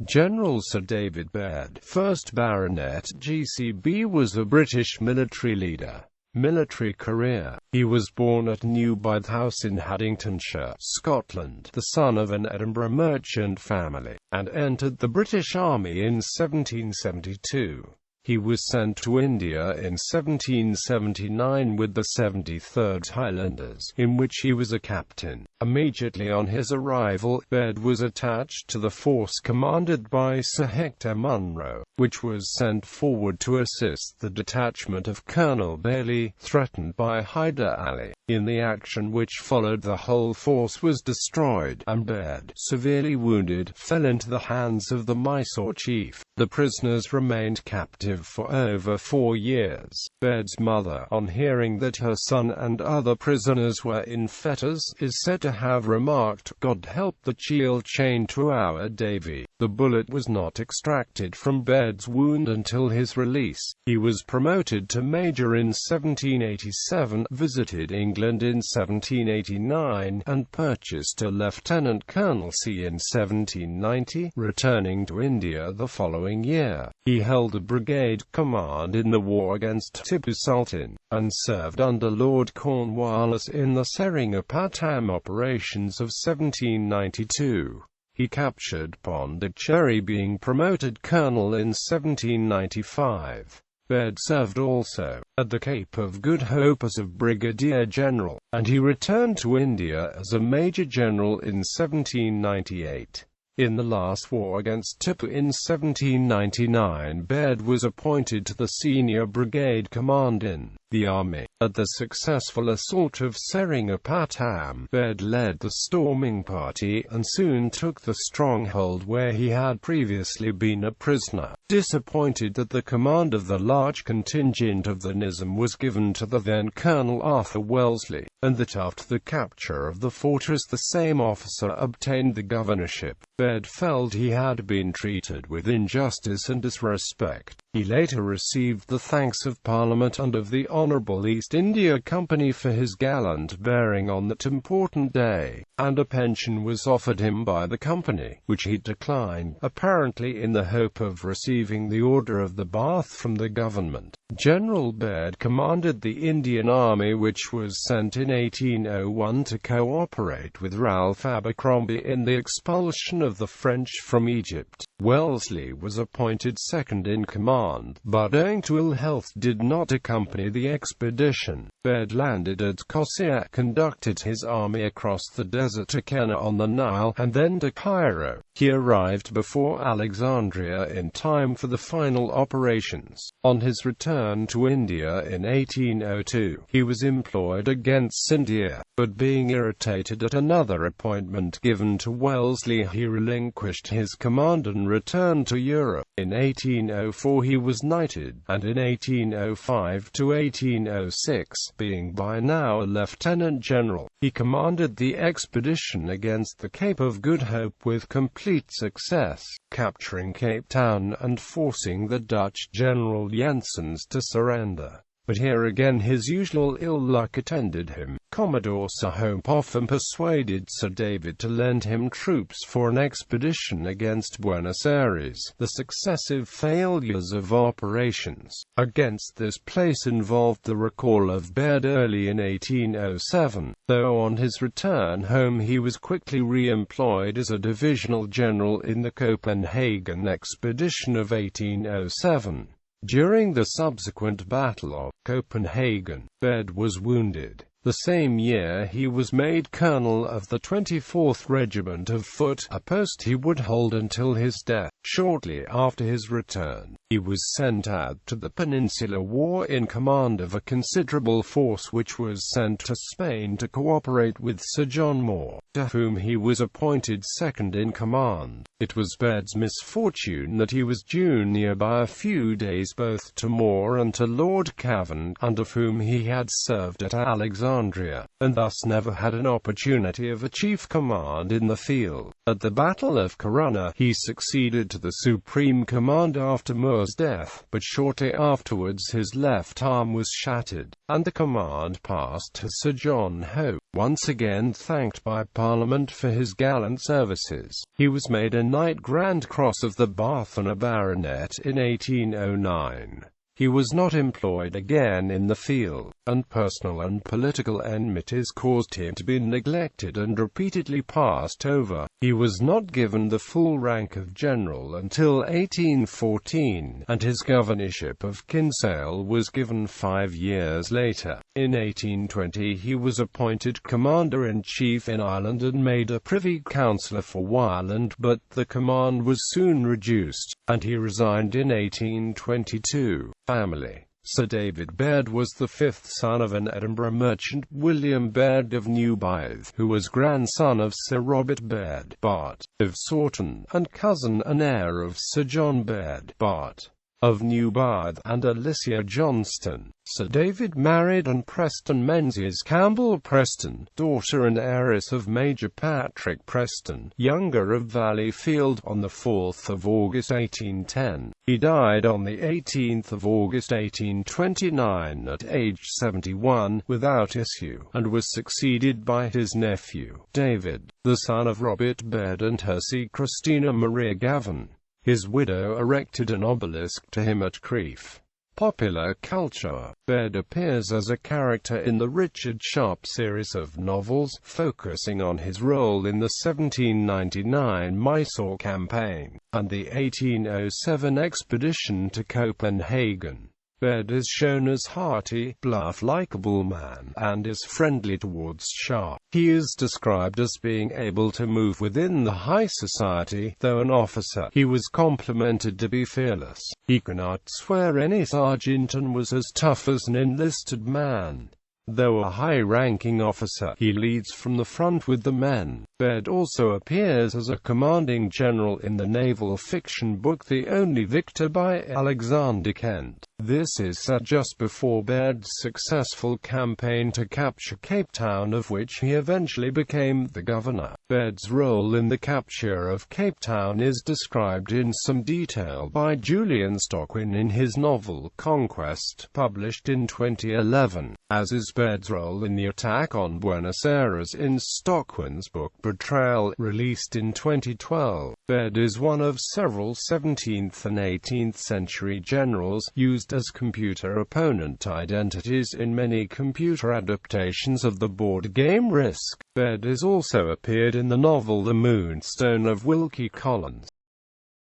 General Sir David Baird, 1st Baronet GCB, was a British military leader. Military career. He was born at New House in Haddingtonshire, Scotland, the son of an Edinburgh merchant family, and entered the British Army in 1772. He was sent to India in 1779 with the 73rd Highlanders, in which he was a captain. Immediately on his arrival, Baird was attached to the force commanded by Sir Hector Munro, which was sent forward to assist the detachment of Colonel Bailey, threatened by Hyder Ali. In the action which followed, the whole force was destroyed, and Baird, severely wounded, fell into the hands of the Mysore chief. The prisoners remained captive for over 4 years. Baird's mother, on hearing that her son and other prisoners were in fetters, is said to have remarked, "God help the chiel chained to our Davy." The bullet was not extracted from Baird's wound until his release. He was promoted to major in 1787, visited England in 1789, and purchased a lieutenant colonelcy in 1790, returning to India the following year. He held a brigade command in the war against Tipu Sultan, and served under Lord Cornwallis in the Seringapatam operations of 1792. He captured Pondicherry, being promoted colonel in 1795. Baird served also at the Cape of Good Hope as a brigadier general, and he returned to India as a major general in 1798. In the last war against Tipu in 1799, Baird was appointed to the senior brigade command in the army. At the successful assault of Seringapatam, Baird led the storming party, and soon took the stronghold where he had previously been a prisoner. Disappointed that the command of the large contingent of the Nizam was given to the then Colonel Arthur Wellesley, and that after the capture of the fortress the same officer obtained the governorship, Baird felt he had been treated with injustice and disrespect. He later received the thanks of Parliament and of the Honourable East India Company for his gallant bearing on that important day, and a pension was offered him by the company, which he declined, apparently in the hope of receiving the Order of the Bath from the government. General Baird commanded the Indian Army, which was sent in 1801 to cooperate with Ralph Abercrombie in the expulsion of the French from Egypt. Wellesley was appointed second in command, but owing to ill health did not accompany the expedition. Baird landed at Qusayr, conducted his army across the desert to Kenna on the Nile, and then to Cairo. He arrived before Alexandria in time for the final operations. On his return to India in 1802, he was employed against Scindia, but being irritated at another appointment given to Wellesley, he relinquished his command and returned to Europe. In 1804 he was knighted, and in 1805 to 1806, being by now a lieutenant general, he commanded the expedition against the Cape of Good Hope with complete success, capturing Cape Town and forcing the Dutch General Jenssens to surrender. But here again his usual ill luck attended him. Commodore Sahope often persuaded Sir David to lend him troops for an expedition against Buenos Aires. The successive failures of operations against this place involved the recall of Baird early in 1807, though on his return home he was quickly re-employed as a divisional general in the Copenhagen expedition of 1807. During the subsequent Battle of Copenhagen, Baird was wounded. The same year he was made colonel of the 24th Regiment of Foot, a post he would hold until his death. Shortly after his return, he was sent out to the Peninsular War in command of a considerable force which was sent to Spain to cooperate with Sir John Moore, to whom he was appointed second in command. It was Baird's misfortune that he was junior by a few days both to Moore and to Lord Cavan, under whom he had served at Alexandria. Alexandria, and thus never had an opportunity of a chief command in the field. At the Battle of Corunna, he succeeded to the supreme command after Moore's death, but shortly afterwards his left arm was shattered, and the command passed to Sir John Hope. Once again thanked by Parliament for his gallant services, he was made a Knight Grand Cross of the Bath and a baronet in 1809. He was not employed again in the field, and personal and political enmities caused him to be neglected and repeatedly passed over. He was not given the full rank of general until 1814, and his governorship of Kinsale was given 5 years later. In 1820 he was appointed Commander-in-Chief in Ireland and made a Privy Councillor for Ireland, but the command was soon reduced, and he resigned in 1822. Family. Sir David Baird was the fifth son of an Edinburgh merchant, William Baird of Newbythe, who was grandson of Sir Robert Baird, Bart. of Sawton, and cousin and heir of Sir John Baird, Bart. of Newbythe, and Alicia Johnston. Sir David married Anne Preston Menzies Campbell Preston, daughter and heiress of Major Patrick Preston, younger of Valleyfield, on the 4th of August 1810. He died on the 18th of August 1829 at age 71, without issue, and was succeeded by his nephew, David, the son of Robert Baird and Hersey Christina Maria Gavin. His widow erected an obelisk to him at Crieff. Popular culture. Baird appears as a character in the Richard Sharp series of novels, focusing on his role in the 1799 Mysore campaign, and the 1807 expedition to Copenhagen. Baird is shown as hearty, bluff, likable man, and is friendly towards Sharp. He is described as being able to move within the high society. Though an officer, he was complimented to be fearless. He could not swear any sergeant and was as tough as an enlisted man. Though a high-ranking officer, he leads from the front with the men. Baird also appears as a commanding general in the naval fiction book The Only Victor by Alexander Kent. This is set just before Baird's successful campaign to capture Cape Town, of which he eventually became the governor. Baird's role in the capture of Cape Town is described in some detail by Julian Stockwin in his novel Conquest, published in 2011, as is Baird's role in the attack on Buenos Aires in Stockwin's book Betrayal, released in 2012. Baird is one of several 17th and 18th century generals, used as computer opponent identities in many computer adaptations of the board game Risk. Baird has also appeared in the novel The Moonstone of Wilkie Collins.